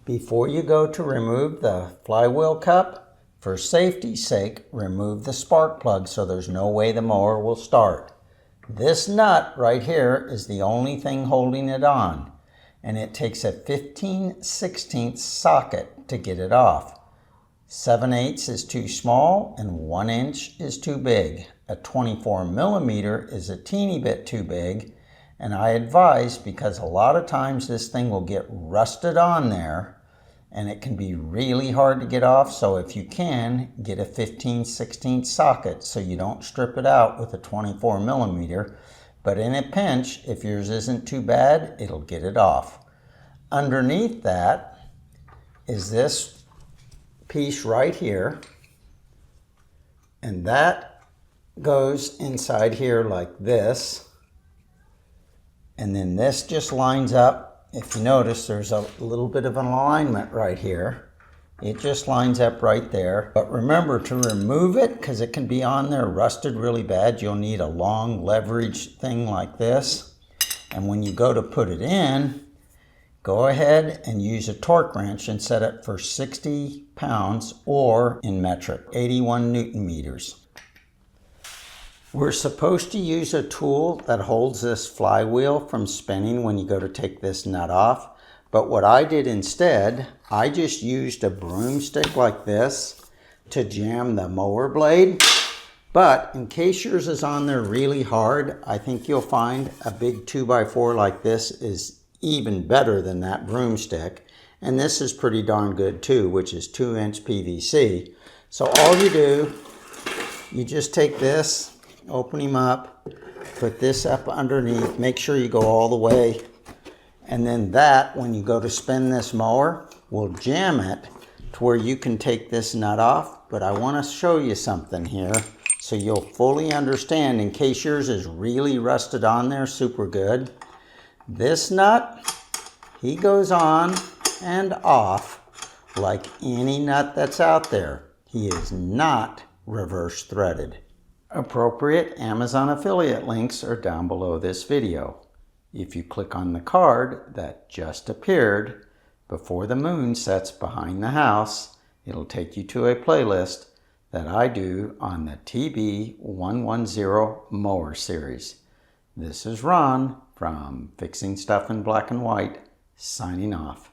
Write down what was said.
Before you go to remove the flywheel cup, for safety's sake, remove the spark plug so there's no way the mower will start. This nut right here is the only thing holding it on, and it takes a 15/16 socket to get it off. 7/8 is too small and 1 inch is too big. A 24mm is a teeny bit too big, and I advise, because a lot of times this thing will get rusted on there and it can be really hard to get off, so if you can, get a 15/16 socket so you don't strip it out with a 24mm, but in a pinch, if yours isn't too bad, it'll get it off. Underneath that is this piece right here, and that goes inside here like this, and then this just lines up. If you notice, there's a little bit of an alignment right here. It just lines up right there. But remember to remove it, because it can be on there rusted really bad. You'll need a long leverage thing like this. And when you go to put it in, go ahead and use a torque wrench and set it for 60 pounds, or in metric, 81 Newton meters. We're supposed to use a tool that holds this flywheel from spinning when you go to take this nut off. But what I did instead, I just used a broomstick like this to jam the mower blade. But in case yours is on there really hard, I think you'll find a big 2x4 like this is even better than that broomstick. And this is pretty darn good too, which is 2-inch PVC. So all you do, you just take this, open him up, put this up underneath, make sure you go all the way, and then that, when you go to spin this mower, will jam it to where you can take this nut off. But I want to show you something here so you'll fully understand, in case yours is really rusted on there super good. This nut, he goes on and off like any nut that's out there. He is not reverse threaded. Appropriate Amazon affiliate links are down below this video. If you click on the card that just appeared before the moon sets behind the house, it'll take you to a playlist that I do on the TB110 mower series. This is Ron from Fixing Stuff in Black and White, signing off.